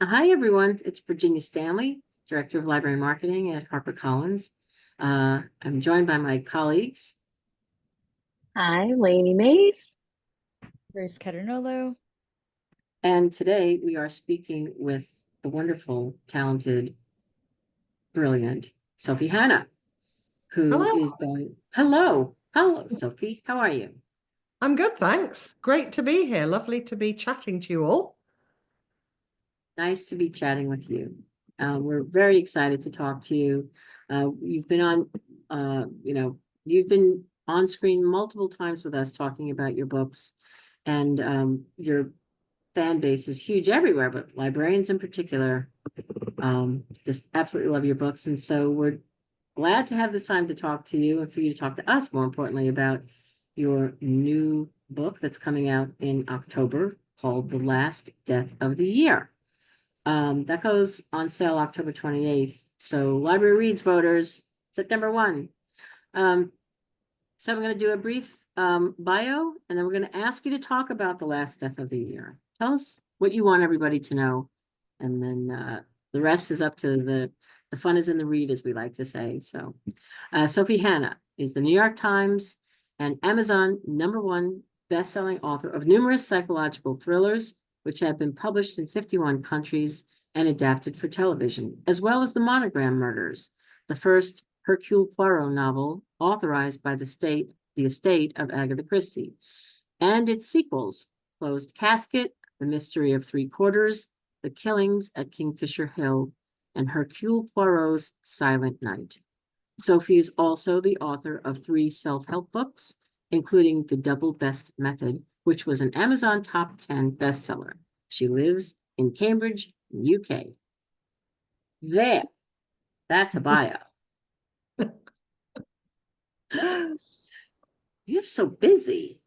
Hi, everyone. It's Virginia Stanley, Director of Library Marketing at HarperCollins. I'm joined by my colleagues, Hi, Lainey Mays. Grace Caternolo. and today we are speaking with the wonderful, talented, brilliant Sophie Hannah, who Hello, is going. Hello, Sophie. How are you? I'm good, thanks. Great to be here. Lovely to be chatting to you all. Nice to be chatting with you. We're very excited to talk to you. You've been on, you've been on screen multiple times with us talking about your books, and your fan base is huge everywhere, but librarians in particular just absolutely love your books. And so we're glad to have this time to talk to you and for you to talk to us, more importantly, about your new book that's coming out in October called The Last Death of the Year. That goes on sale October 28th. So Library Reads voters, September 1. So I'm going to do a brief bio, and then we're going to ask you to talk about The Last Death of the Year. Tell us what you want everybody to know. And then the rest is up to the fun is in the read, as we like to say. So Sophie Hannah is the New York Times and Amazon #1 best-selling author of numerous psychological thrillers, which have been published in 51 countries and adapted for television, as well as the Monogram Murders, the first Hercule Poirot novel authorized by the estate of Agatha Christie, and its sequels, Closed Casket, The Mystery of Three Quarters, The Killings at Kingfisher Hill, and Hercule Poirot's Silent Night. Sophie is also the author of 3 self-help books, including The Double Best Method, which was an Amazon top 10 bestseller. She lives in Cambridge, UK. That's a bio. You're so busy.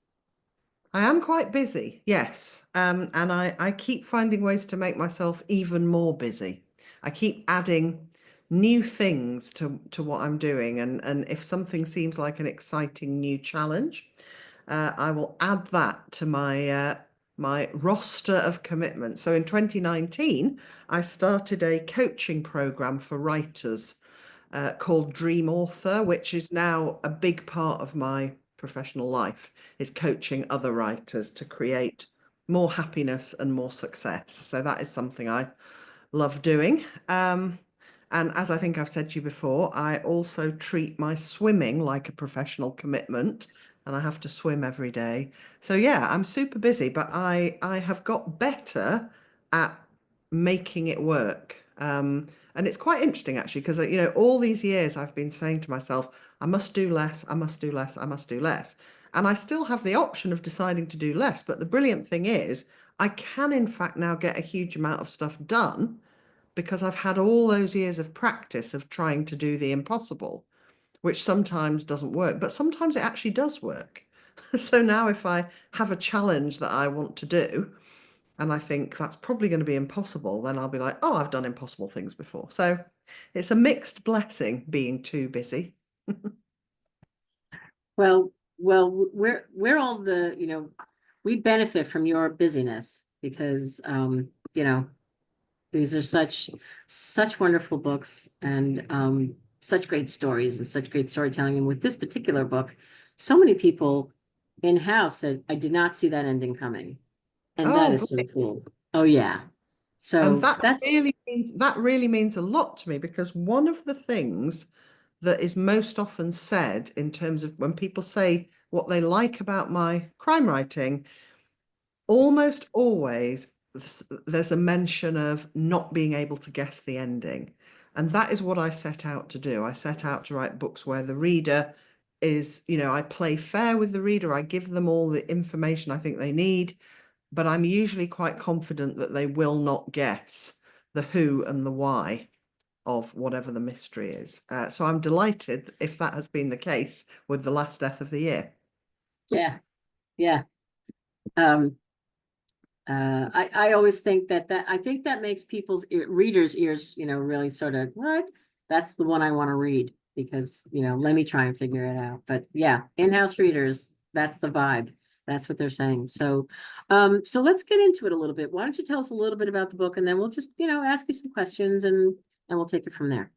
I am quite busy, yes. And I keep finding ways to make myself even more busy. I keep adding new things to what I'm doing. And if something seems like an exciting new challenge, I will add that to my roster of commitments. So in 2019, I started a coaching program for writers called Dream Author, which is now a big part of my professional life, is coaching other writers to create more happiness and more success. So that is something I love doing. And as I think I've said to you before, I also treat my swimming like a professional commitment, and I have to swim every day. So yeah, I'm super busy, but I have got better at making it work. And it's quite interesting actually, because all these years I've been saying to myself, I must do less, I must do less, I must do less. And I still have the option of deciding to do less. But the brilliant thing is, I can in fact now get a huge amount of stuff done because I've had all those years of practice of trying to do the impossible, which sometimes doesn't work, but sometimes it actually does work. So now if I have a challenge that I want to do, and I think that's probably going to be impossible, then I'll be like, oh, I've done impossible things before. So it's a mixed blessing being too busy. Well, we're all we benefit from your busyness because these are such wonderful books and such great stories and such great storytelling. And with this particular book, so many people in-house said, I did not see that ending coming. And that Oh, is so great. cool. Oh yeah. And So that's that really means a lot to me, because one of the things that is most often said in terms of when people say what they like about my crime writing, almost always there's a mention of not being able to guess the ending. And that is what I set out to do. I set out to write books where the reader is, I play fair with the reader. I give them all the information I think they need, but I'm usually quite confident that they will not guess the who and the why of whatever the mystery is. So I'm delighted if that has been the case with The Last Death of the Year. yeah, yeah. Um I always think that I think that makes readers' ears, really sort of what? That's the one I want to read because, let me try and figure it out. But yeah, in-house readers, that's the vibe. That's what they're saying. So, so let's get into it a little bit. Why don't you tell us a little bit about the book, and then we'll just, ask you some questions, and we'll take it from there.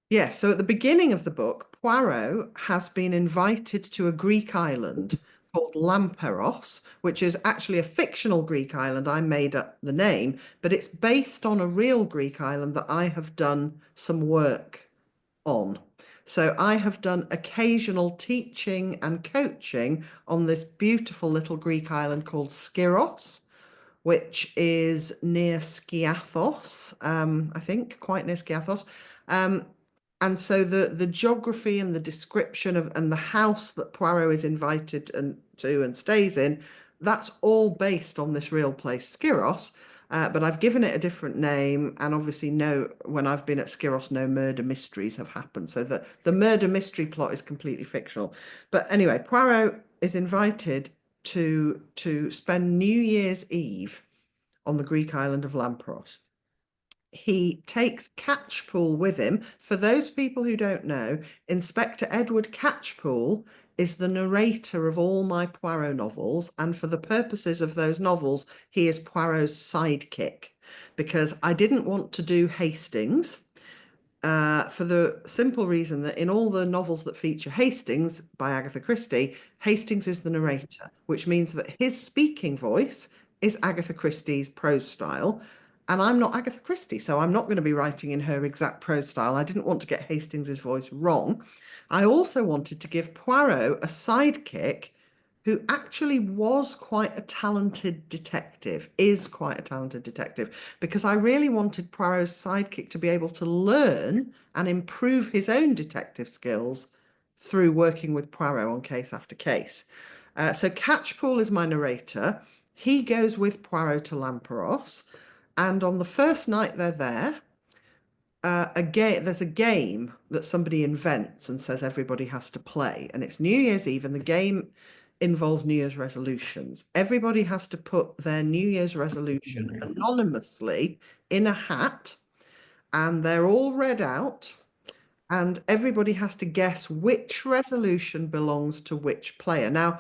Yes, so at the beginning of the book, Poirot has been invited to a Greek island called Lamperos, which is actually a fictional Greek island. I made up the name, but it's based on a real Greek island that I have done some work on. So I have done occasional teaching and coaching on this beautiful little Greek island called Skiros, which is near Skiathos, I think, quite near Skiathos. And so the geography and the description of and the house that Poirot is invited to and stays in, that's all based on this real place, Skiros. But I've given it a different name, and obviously when I've been at Skiros, no murder mysteries have happened. So the murder mystery plot is completely fictional. But anyway, Poirot is invited to spend New Year's Eve on the Greek island of Lampros. He takes Catchpool with him. For those people who don't know, Inspector Edward Catchpool is the narrator of all my Poirot novels, and for the purposes of those novels, he is Poirot's sidekick, because I didn't want to do Hastings, for the simple reason that in all the novels that feature Hastings by Agatha Christie, Hastings is the narrator, which means that his speaking voice is Agatha Christie's prose style. And I'm not Agatha Christie, so I'm not going to be writing in her exact prose style. I didn't want to get Hastings's voice wrong. I also wanted to give Poirot a sidekick who actually was quite a talented detective, is quite a talented detective, because I really wanted Poirot's sidekick to be able to learn and improve his own detective skills through working with Poirot on case after case. So Catchpool is my narrator. He goes with Poirot to Lamperos, and on the first night they're there, there's a game that somebody invents and says everybody has to play, and it's New Year's Eve, and the game involves New Year's resolutions. Everybody has to put their New Year's resolution anonymously in a hat, and they're all read out, and everybody has to guess which resolution belongs to which player. Now,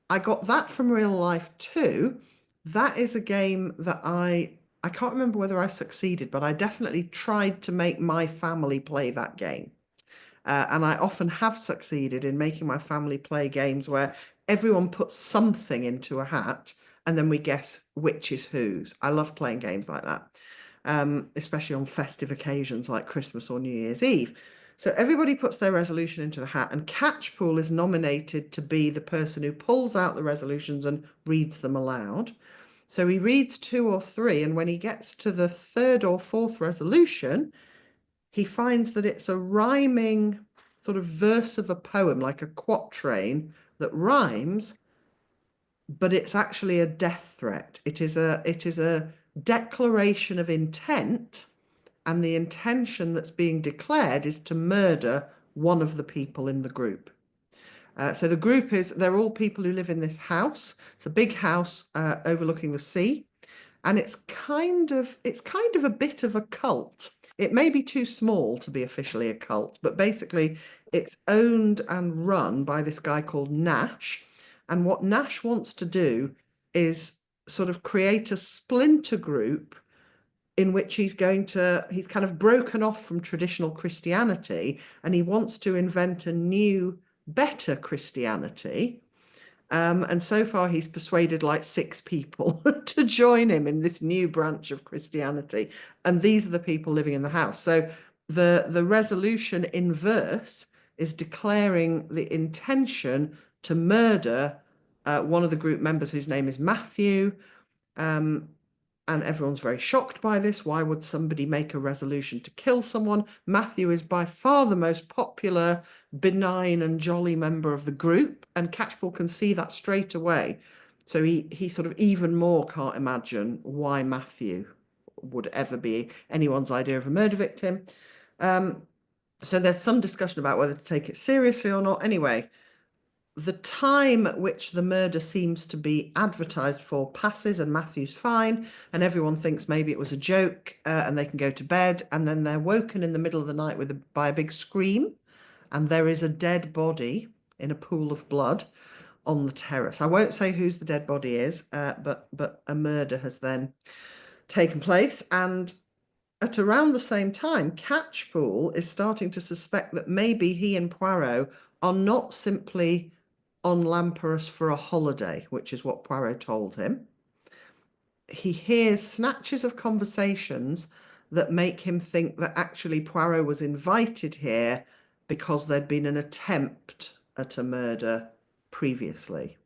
I got that from real life too. That is a game that I can't remember whether I succeeded, but I definitely tried to make my family play that game. And I often have succeeded in making my family play games where everyone puts something into a hat and then we guess which is whose. I love playing games like that, especially on festive occasions like Christmas or New Year's Eve. So everybody puts their resolution into the hat, and Catchpool is nominated to be the person who pulls out the resolutions and reads them aloud. So he reads 2 or 3, and when he gets to the 3rd or 4th resolution, he finds that it's a rhyming sort of verse of a poem, like a quatrain that rhymes, but it's actually a death threat. It is a declaration of intent, and the intention that's being declared is to murder one of the people in the group. So the group they're all people who live in this house. It's a big house overlooking the sea, and it's kind of a bit of a cult. It may be too small to be officially a cult, but basically it's owned and run by this guy called Nash. And what Nash wants to do is sort of create a splinter group in which he's kind of broken off from traditional Christianity, and he wants to invent a new, better Christianity. And so far he's persuaded like 6 people to join him in this new branch of Christianity. And these are the people living in the house. So the resolution in verse is declaring the intention to murder one of the group members, whose name is Matthew. And everyone's very shocked by this. Why would somebody make a resolution to kill someone? Matthew is by far the most popular, benign and jolly member of the group, and Catchpool can see that straight away. So he sort of even more can't imagine why Matthew would ever be anyone's idea of a murder victim. So there's some discussion about whether to take it seriously or not. Anyway, the time at which the murder seems to be advertised for passes, and Matthew's fine, and everyone thinks maybe it was a joke, and they can go to bed, and then they're woken in the middle of the night by a big scream, and there is a dead body in a pool of blood. on the terrace. I won't say whose the dead body is, but a murder has then taken place. And at around the same time, Catchpool is starting to suspect that maybe he and Poirot are not simply on Lamperos for a holiday, which is what Poirot told him. He hears snatches of conversations that make him think that actually Poirot was invited here because there'd been an attempt at a murder previously.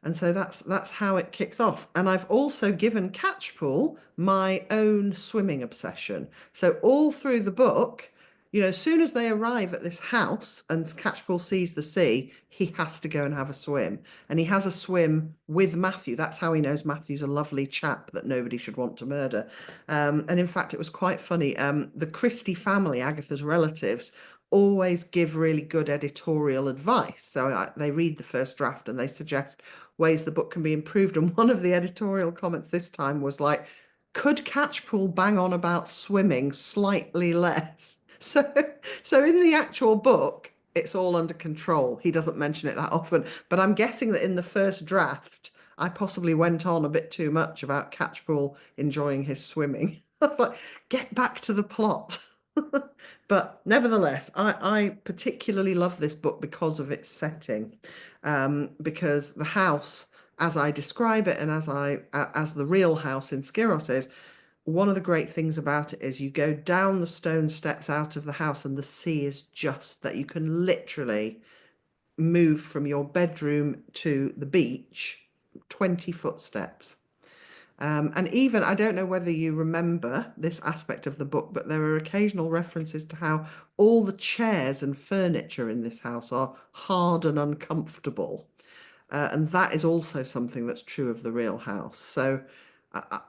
And so that's how it kicks off. And I've also given Catchpool my own swimming obsession. So all through the book, as soon as they arrive at this house and Catchpool sees the sea, he has to go and have a swim. And he has a swim with Matthew. That's how he knows Matthew's a lovely chap that nobody should want to murder. And in fact, it was quite funny. The Christie family, Agatha's relatives, always give really good editorial advice. So they read the first draft and they suggest ways the book can be improved. And one of the editorial comments this time was like, could Catchpool bang on about swimming slightly less? So in the actual book, it's all under control. He doesn't mention it that often, but I'm guessing that in the first draft, I possibly went on a bit too much about Catchpool enjoying his swimming. I was like, get back to the plot. But nevertheless, I particularly love this book because of its setting, because the house, as I describe it, and as the real house in Skiros is, one of the great things about it is you go down the stone steps out of the house and the sea is just that. You can literally move from your bedroom to the beach 20 footsteps. And even, I don't know whether you remember this aspect of the book, but there are occasional references to how all the chairs and furniture in this house are hard and uncomfortable. And that is also something that's true of the real house. So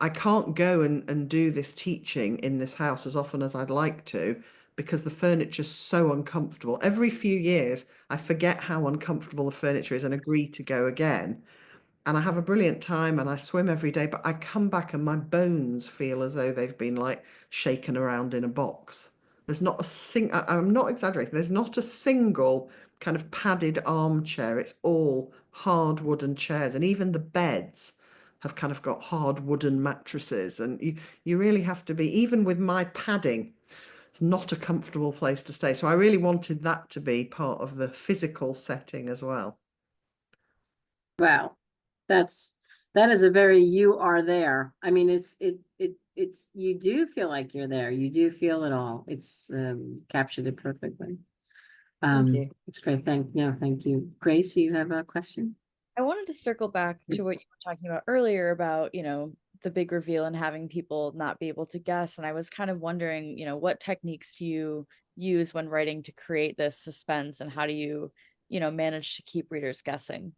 I can't go and do this teaching in this house as often as I'd like to because the furniture's so uncomfortable. Every few years, I forget how uncomfortable the furniture is and agree to go again. And I have a brilliant time and I swim every day, but I come back and my bones feel as though they've been like shaken around in a box. There's not a I'm not exaggerating, there's not a single kind of padded armchair. It's all hard wooden chairs, and even the beds have kind of got hard wooden mattresses. And you really have to be, even with my padding, it's not a comfortable place to stay. So I really wanted that to be part of the physical setting as well. Wow. That is a very, you are there. I mean, it's you do feel like you're there. You do feel it all. It's captured it perfectly. Thank you. It's great. Thank you. Grace, you have a question? I wanted to circle back to what you were talking about earlier about, the big reveal and having people not be able to guess. And I was kind of wondering, what techniques do you use when writing to create this suspense, and how do you, manage to keep readers guessing?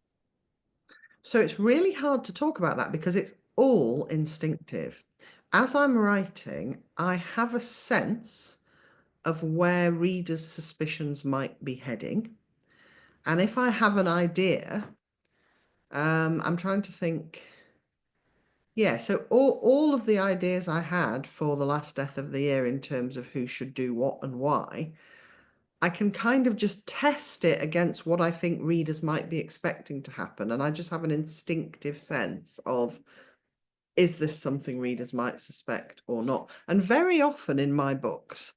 So it's really hard to talk about that because it's all instinctive. As I'm writing, I have a sense of where readers' suspicions might be heading. And if I have an idea, I'm trying to think. Yeah, so all of the ideas I had for The Last Death of the Year in terms of who should do what and why, I can kind of just test it against what I think readers might be expecting to happen. And I just have an instinctive sense of, is this something readers might suspect or not? And very often in my books,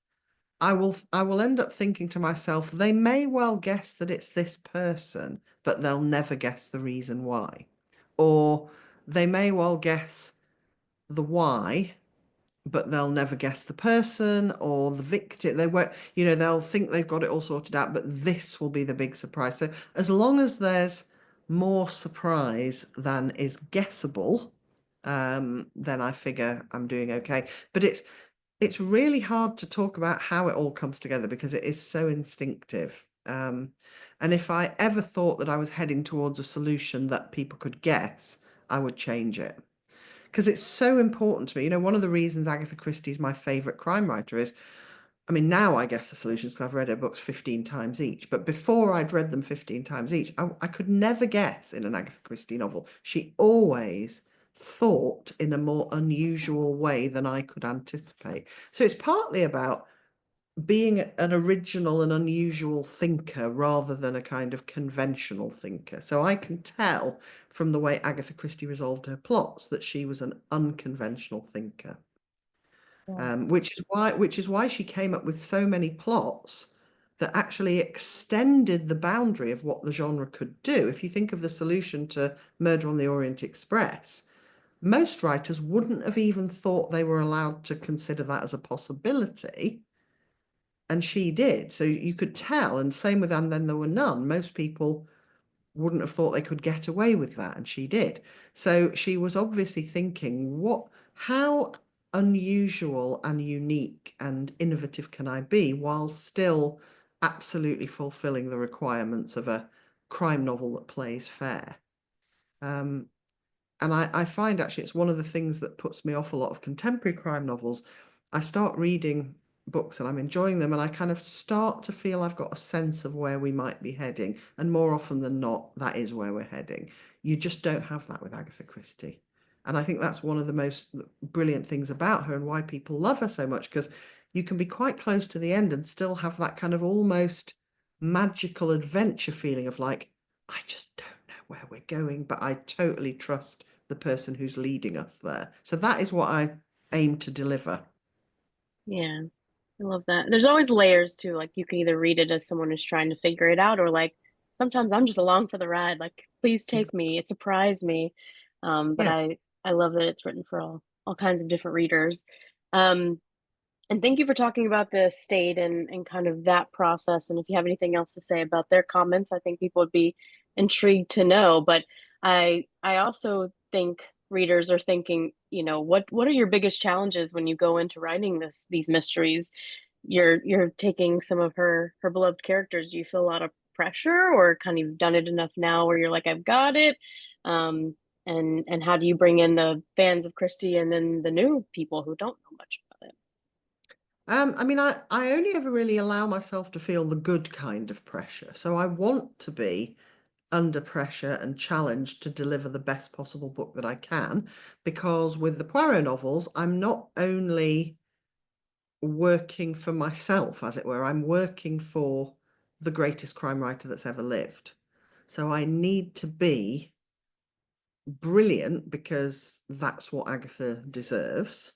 I will end up thinking to myself, they may well guess that it's this person, but they'll never guess the reason why. Or they may well guess the why, but they'll never guess the person or the victim. They won't, they'll think they've got it all sorted out, but this will be the big surprise. So as long as there's more surprise than is guessable, then I figure I'm doing okay. But it's really hard to talk about how it all comes together because it is so instinctive. And if I ever thought that I was heading towards a solution that people could guess, I would change it. Because it's so important to me. One of the reasons Agatha Christie is my favorite crime writer is, I mean, now I guess the solutions because I've read her books 15 times each. But before I'd read them 15 times each, I could never guess in an Agatha Christie novel. She always thought in a more unusual way than I could anticipate. So it's partly about being an original and unusual thinker rather than a kind of conventional thinker. So I can tell from the way Agatha Christie resolved her plots that she was an unconventional thinker. Yeah. Which is why she came up with so many plots that actually extended the boundary of what the genre could do. If you think of the solution to Murder on the Orient Express, most writers wouldn't have even thought they were allowed to consider that as a possibility, and she did. So you could tell, and same with And Then There Were None. Most people wouldn't have thought they could get away with that, and she did. So she was obviously thinking, how unusual and unique and innovative can I be while still absolutely fulfilling the requirements of a crime novel that plays fair? Um, and I find actually it's one of the things that puts me off a lot of contemporary crime novels. I start reading books and I'm enjoying them, and I kind of start to feel I've got a sense of where we might be heading. And more often than not, that is where we're heading. You just don't have that with Agatha Christie. And I think that's one of the most brilliant things about her and why people love her so much, because you can be quite close to the end and still have that kind of almost magical adventure feeling of like, I just don't know where we're going, but I totally trust the person who's leading us there. So that is what I aim to deliver. Yeah, I love that. There's always layers too. Like you can either read it as someone who's trying to figure it out, or like sometimes I'm just along for the ride. Like, please take me. It surprised me. But Yeah. I love that it's written for all kinds of different readers. Um, and thank you for talking about the state and kind of that process. And if you have anything else to say about their comments, I think people would be intrigued to know. But I also think readers are thinking, what are your biggest challenges when you go into writing these mysteries? You're taking some of her beloved characters. Do you feel a lot of pressure, or kind of done it enough now where you're like, I've got it? Um, and how do you bring in the fans of Christie and then the new people who don't know much about it? I mean, I only ever really allow myself to feel the good kind of pressure. So I want to be under pressure and challenged to deliver the best possible book that I can, because with the Poirot novels, I'm not only working for myself, as it were, I'm working for the greatest crime writer that's ever lived. So I need to be brilliant because that's what Agatha deserves.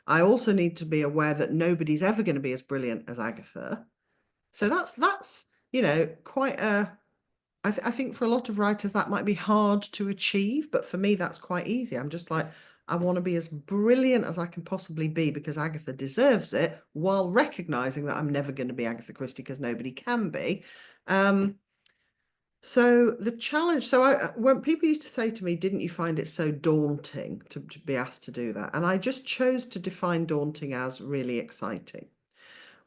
I also need to be aware that nobody's ever going to be as brilliant as Agatha. So that's quite a. I think for a lot of writers that might be hard to achieve, but for me that's quite easy. I'm just like, I want to be as brilliant as I can possibly be because Agatha deserves it, while recognizing that I'm never going to be Agatha Christie because nobody can be. So the challenge, when people used to say to me, didn't you find it so daunting to be asked to do that? And I just chose to define daunting as really exciting.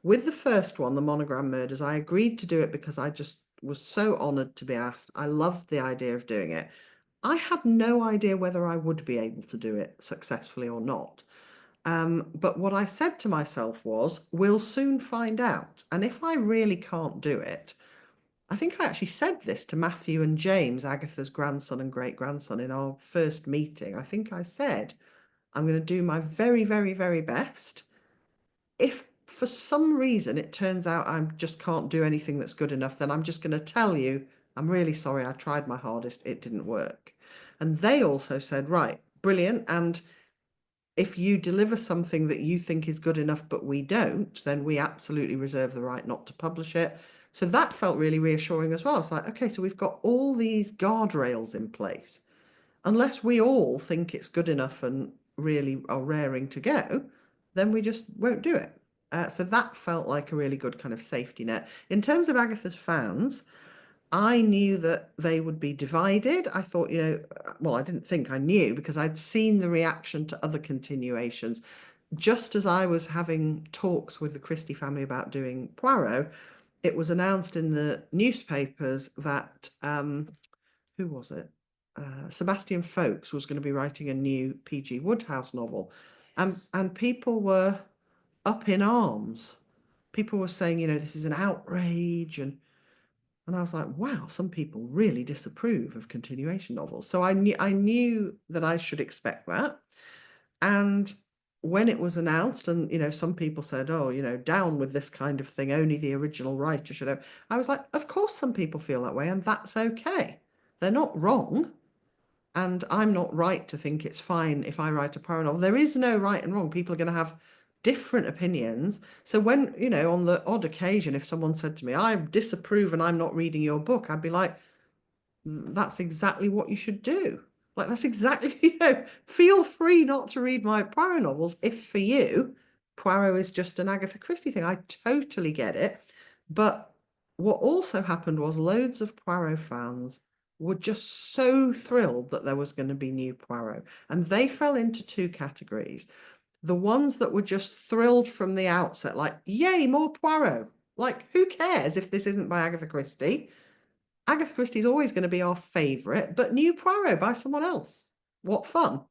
With the first one, the Monogram Murders, I agreed to do it because I just was so honored to be asked. I loved the idea of doing it. I had no idea whether I would be able to do it successfully or not. But what I said to myself was, we'll soon find out. And if I really can't do it, I think I actually said this to Matthew and James, Agatha's grandson and great grandson, in our first meeting. I think I said, I'm going to do my very, very, very best. If for some reason it turns out I just can't do anything that's good enough, then I'm just going to tell you, I'm really sorry, I tried my hardest, it didn't work. And they also said, right, brilliant. And if you deliver something that you think is good enough, but we don't, then we absolutely reserve the right not to publish it. So that felt really reassuring as well. It's like, okay, so we've got all these guardrails in place. Unless we all think it's good enough and really are raring to go, then we just won't do it. So that felt like a really good kind of safety net. In terms of Agatha's fans, I knew that they would be divided. I thought, well, I didn't think, I knew because I'd seen the reaction to other continuations. Just as I was having talks with the Christie family about doing Poirot, it was announced in the newspapers that, who was it? Sebastian Folkes was going to be writing a new P.G. Wodehouse novel. And people were up in arms. People were saying, this is an outrage. And I was like, wow, some people really disapprove of continuation novels. So I knew that I should expect that. And when it was announced, and some people said, oh, down with this kind of thing, only the original writer should have. I was like, of course some people feel that way, and that's okay. They're not wrong. And I'm not right to think it's fine if I write a Poirot novel. There is no right and wrong. People are going to have different opinions. So when, on the odd occasion, if someone said to me, I disapprove and I'm not reading your book, I'd be like, that's exactly what you should do. Like, that's exactly, feel free not to read my Poirot novels if for you, Poirot is just an Agatha Christie thing. I totally get it. But what also happened was loads of Poirot fans were just so thrilled that there was going to be new Poirot. And they fell into two categories. The ones that were just thrilled from the outset, like, yay, more Poirot. Like, who cares if this isn't by Agatha Christie? Agatha Christie is always going to be our favourite, but new Poirot by someone else. What fun.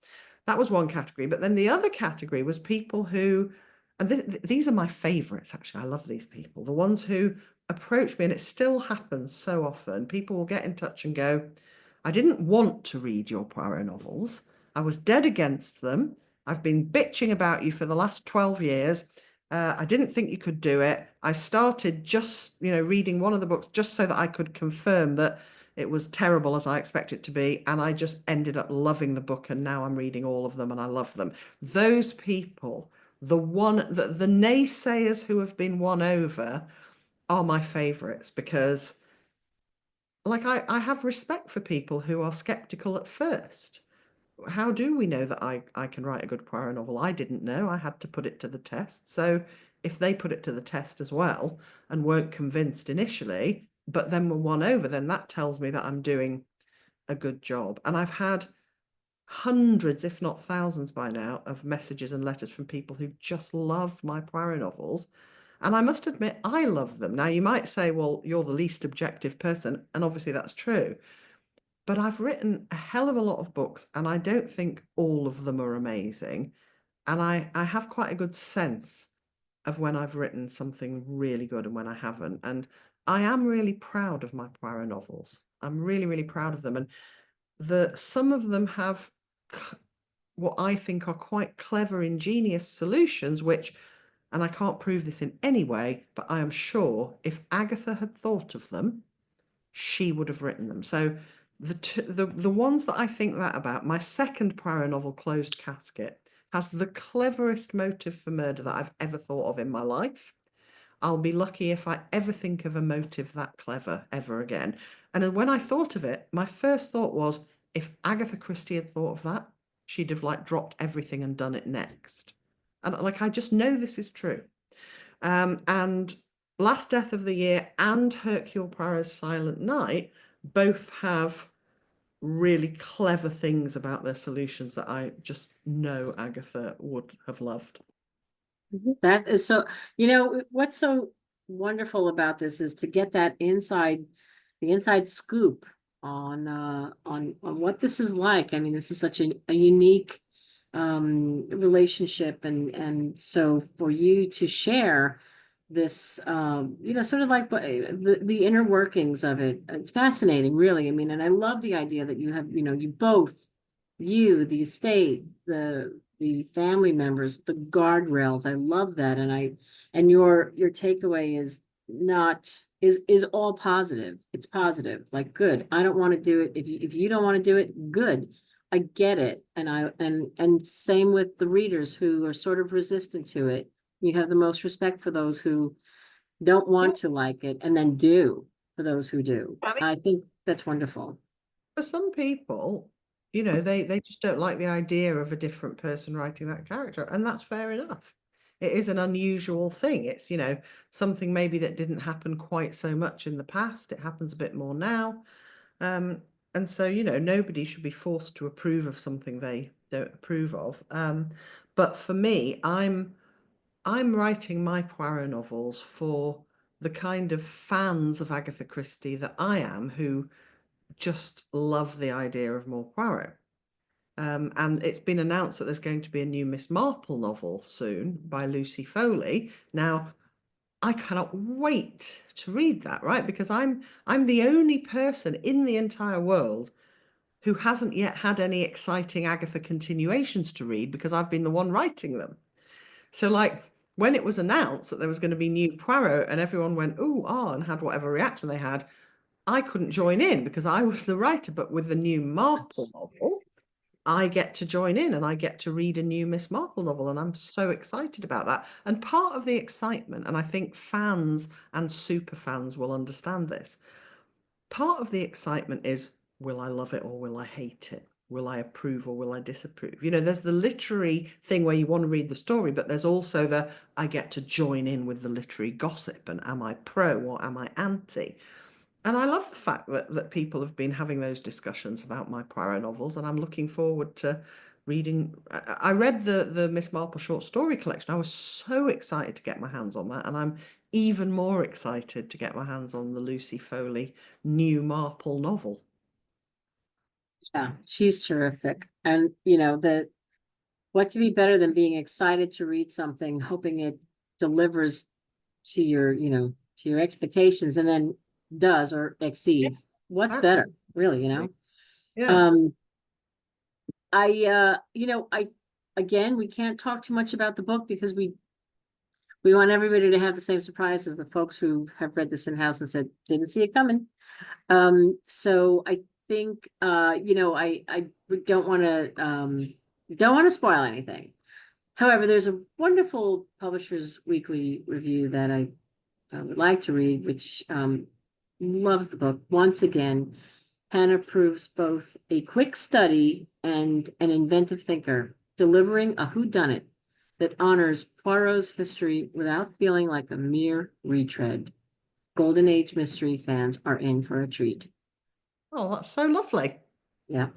That was one category. But then the other category was people who, and these are my favourites, actually. I love these people. The ones who approach me, and it still happens so often. People will get in touch and go, I didn't want to read your Poirot novels. I was dead against them. I've been bitching about you for the last 12 years. I didn't think you could do it. I started just, reading one of the books just so that I could confirm that it was terrible as I expect it to be. And I just ended up loving the book. And now I'm reading all of them and I love them. Those people, the naysayers who have been won over are my favorites, because like I have respect for people who are skeptical at first. How do we know that I can write a good Poirot novel? I didn't know. I had to put it to the test. So if they put it to the test as well and weren't convinced initially, but then were won over, then that tells me that I'm doing a good job. And I've had hundreds, if not thousands by now, of messages and letters from people who just love my Poirot novels. And I must admit, I love them. Now, you might say, well, you're the least objective person. And obviously that's true. But I've written a hell of a lot of books, and I don't think all of them are amazing. And I have quite a good sense of when I've written something really good and when I haven't. And I am really proud of my Poirot novels. I'm really, really proud of them. And some of them have what I think are quite clever, ingenious solutions, which, and I can't prove this in any way, but I am sure if Agatha had thought of them, she would have written them. So the ones that I think that about, my second Poirot novel, Closed Casket, has the cleverest motive for murder that I've ever thought of in my life. I'll be lucky if I ever think of a motive that clever ever again. And when I thought of it, my first thought was, if Agatha Christie had thought of that, she'd have like dropped everything and done it next. And like, I just know this is true. And Last Death of the Year and Hercule Poirot's Silent Night both have really clever things about their solutions that I just know Agatha would have loved. That is so, what's so wonderful about this is to get that the inside scoop on what this is like. I mean, this is such a unique relationship, and so for you to share this, sort of like the inner workings of it, it's fascinating, really. I mean, and I love the idea that you have, the estate, the family members, the guardrails. I love that. And your takeaway is all positive. It's positive, like, good. I don't want to do it. If you don't want to do it, good. I get it. And same with the readers who are sort of resistant to it. You have the most respect for those who don't want to like it, and then do for those who do. I mean, I think that's wonderful. for some people, they just don't like the idea of a different person writing that character, and that's fair enough. It is an unusual thing. It's, something maybe that didn't happen quite so much in the past. It happens a bit more now. And so, nobody should be forced to approve of something they don't approve of. But for me, I'm writing my Poirot novels for the kind of fans of Agatha Christie that I am, who just love the idea of more Poirot. And it's been announced that there's going to be a new Miss Marple novel soon by Lucy Foley. Now, I cannot wait to read that, right? Because I'm the only person in the entire world who hasn't yet had any exciting Agatha continuations to read, because I've been the one writing them. So like when it was announced that there was going to be new Poirot and everyone went, ooh, ah, and had whatever reaction they had, I couldn't join in because I was the writer. But with the new Marple novel, I get to join in and I get to read a new Miss Marple novel. And I'm so excited about that. And part of the excitement, and I think fans and super fans will understand this, part of the excitement is, will I love it or will I hate it? Will I approve or will I disapprove? You know, there's the literary thing where you want to read the story, but there's also the, I get to join in with the literary gossip, and am I pro or am I anti? And I love the fact that people have been having those discussions about my Poirot novels, and I'm looking forward to reading. I read the Miss Marple short story collection. I was so excited to get my hands on that, and I'm even more excited to get my hands on the Lucy Foley new Marple novel. Yeah, she's terrific. And you know, what could be better than being excited to read something, hoping it delivers to your, you know, to your expectations and then does or exceeds. What's Exactly. better, really, you know? Yeah. You know, again, we can't talk too much about the book because we want everybody to have the same surprise as the folks who have read this in-house and said, didn't see it coming. So I think, you know, I don't want to spoil anything. However, there's a wonderful Publishers Weekly review that I would like to read, which loves the book. Once again, Hannah proves both a quick study and an inventive thinker, delivering a whodunit that honors Poirot's history without feeling like a mere retread. Golden Age mystery fans are in for a treat. Oh, that's so lovely. Yeah,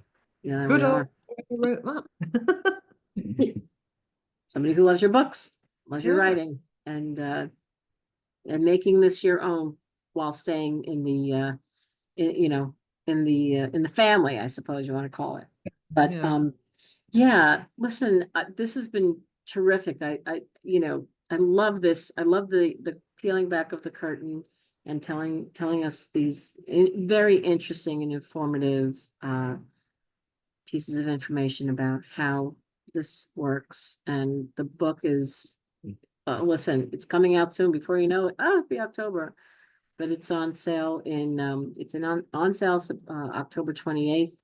yeah, Good we old are. whoever wrote that. Somebody who loves your books, loves your Yeah. writing, and making this your own while staying in the you know, in the family, I suppose you want to call it. But Yeah. yeah, listen, this has been terrific. You know, I love this. I love the peeling back of the curtain and telling us these very interesting and informative pieces of information about how this works. And the book is, listen, it's coming out soon. Before you know it, it'll be October. But it's on sale it's on sale October 28th.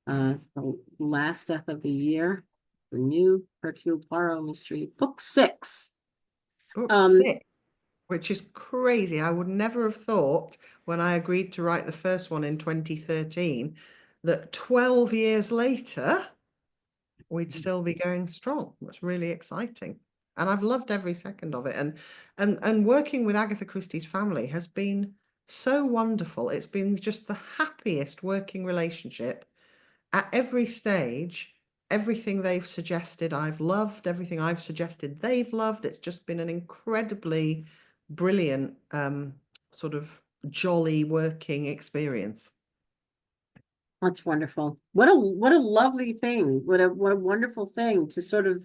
The last death of the year, the new Hercule Poirot mystery, book 6. Book Um, 6, which is crazy. I would never have thought when I agreed to write the first one in 2013 that 12 years later we'd still be going strong. That's really exciting. And I've loved every second of it. And working with Agatha Christie's family has been so wonderful. It's been just the happiest working relationship at every stage. Everything they've suggested, I've loved. Everything I've suggested, they've loved. It's just been an incredibly brilliant, sort of jolly working experience. that's wonderful. What a lovely thing. What a wonderful thing to sort of,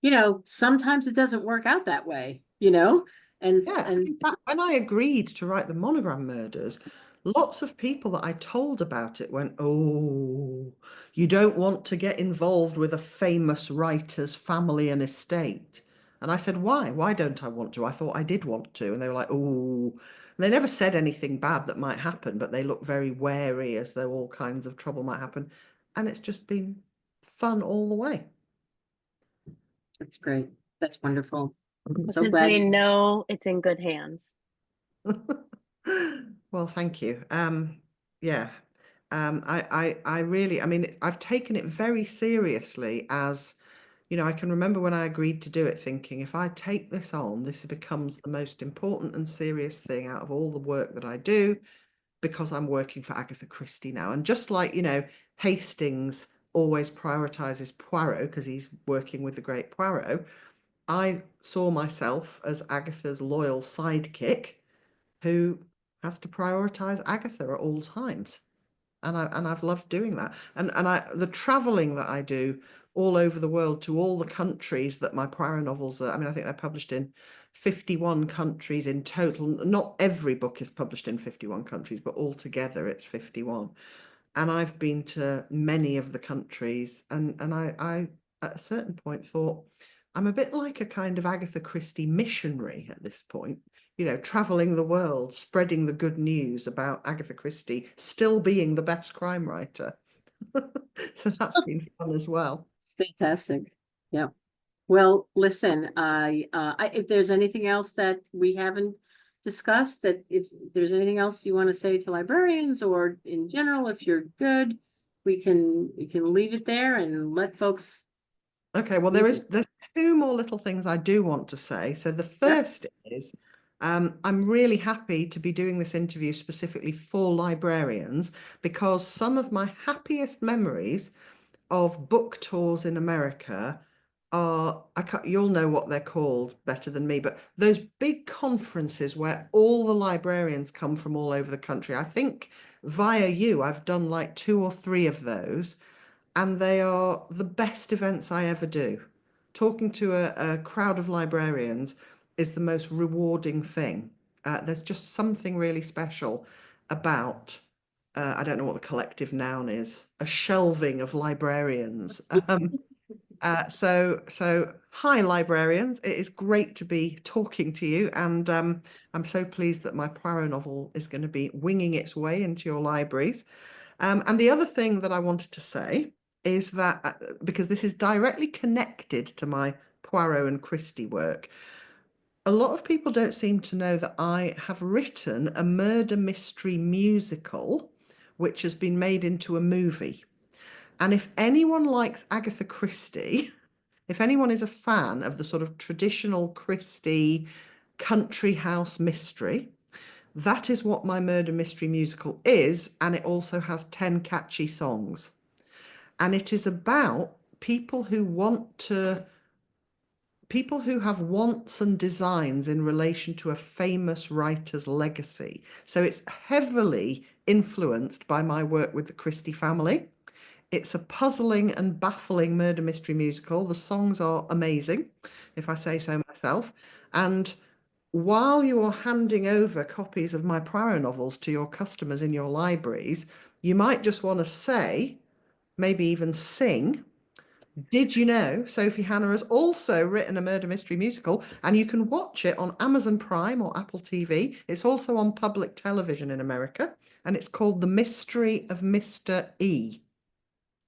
you know, sometimes it doesn't work out that way, you know? Yeah, And in fact, when I agreed to write the Monogram Murders, lots of people that I told about it went, oh, you don't want to get involved with a famous writer's family and estate. And I said, why? Why don't I want to? I thought I did want to. And they were like, oh, they never said anything bad that might happen, but they look very wary as though all kinds of trouble might happen. And it's just been fun all the way. that's great. That's wonderful. So Because glad. they know it's in good hands. Well, thank you. Yeah. I really, I mean, I've taken it very seriously as, you know, I can remember when I agreed to do it thinking, if I take this on, this becomes the most important and serious thing out of all the work that I do, because I'm working for Agatha Christie now. And just like, you know, Hastings always prioritizes Poirot because he's working with the great Poirot, I saw myself as Agatha's loyal sidekick who has to prioritize Agatha at all times. And I've loved doing that. And the traveling that I do all over the world to all the countries that my Poirot novels are, I mean, I think they're published in 51 countries in total. Not every book is published in 51 countries, but altogether it's 51. And I've been to many of the countries, and I at a certain point thought, I'm a bit like a kind of Agatha Christie missionary at this point, you know, traveling the world, spreading the good news about Agatha Christie still being the best crime writer. So that's been fun as well. It's fantastic. Yeah. Well, listen, if there's anything else that we haven't discussed, that if there's anything else you want to say to librarians or in general, if you're good, we can leave it there and let folks. Okay, well, there's two more little things I do want to say. So the first is, I'm really happy to be doing this interview specifically for librarians, because some of my happiest memories of book tours in America are, you'll know what they're called better than me, but those big conferences where all the librarians come from all over the country. I think via you, I've done like 2 or 3 of those, and they are the best events I ever do. Talking to a crowd of librarians is the most rewarding thing. There's just something really special about, I don't know what the collective noun is, a shelving of librarians. So hi, librarians. It is great to be talking to you, and I'm so pleased that my Poirot novel is going to be winging its way into your libraries. And the other thing that I wanted to say is that, because this is directly connected to my Poirot and Christie work, a lot of people don't seem to know that I have written a murder mystery musical, which has been made into a movie. And if anyone likes Agatha Christie, if anyone is a fan of the sort of traditional Christie country house mystery, that is what my murder mystery musical is, and it also has 10 catchy songs. And it is about people who have wants and designs in relation to a famous writer's legacy. So it's heavily influenced by my work with the Christie family. It's a puzzling and baffling murder mystery musical. The songs are amazing, if I say so myself. And while you are handing over copies of my Poirot novels to your customers in your libraries, you might just want to say, maybe even sing, did you know Sophie Hannah has also written a murder mystery musical, and you can watch it on Amazon Prime or Apple TV. It's also on public television in America, and it's called The Mystery of Mr. E.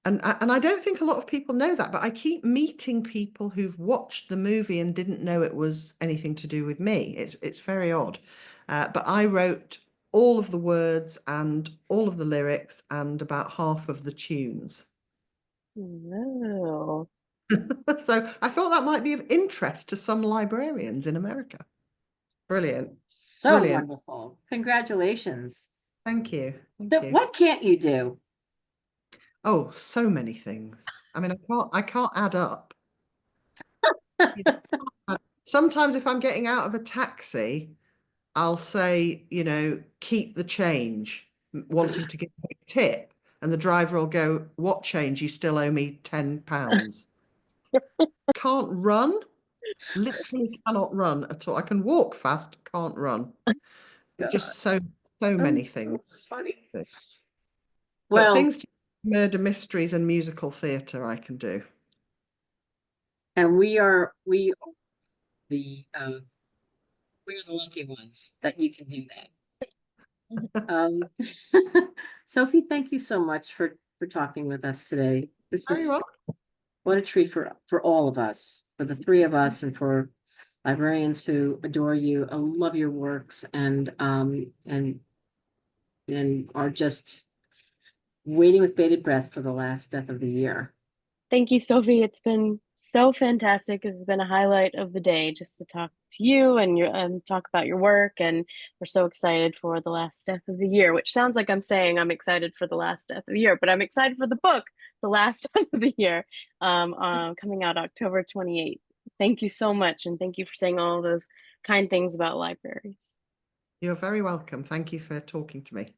And I don't think a lot of people know that, but I keep meeting people who've watched the movie and didn't know it was anything to do with me. It's very odd. But I wrote all of the words and all of the lyrics and about half of the tunes. No. So I thought that might be of interest to some librarians in America. Brilliant. So Brilliant. wonderful. Congratulations. Thank you. Thank So you. what can't you do? Oh, so many things. I mean, I can't add up. Sometimes if I'm getting out of a taxi, I'll say, you know, keep the change, wanting to give a tip. And the driver will go, what change? You still owe me £10. Can't run, literally cannot run at all. I can walk fast, can't run. God, Just so many that's so things. funny. But Well, things to murder mysteries and musical theatre I can do. and we're the lucky ones that you can do that. Sophie, thank you so much for talking with us today. This Very is well. what a treat for all of us, for the 3 of us, and for librarians who adore you, love your works, and are just waiting with bated breath for the last death of the year. Thank you, Sophie. It's been so fantastic. It's been a highlight of the day just to talk to you and talk about your work. And we're so excited for the last death of the year, which sounds like I'm saying I'm excited for the last death of the year, but I'm excited for the book, The Last Death of the Year, coming out October 28th. Thank you so much. And thank you for saying all those kind things about libraries. You're very welcome. Thank you for talking to me.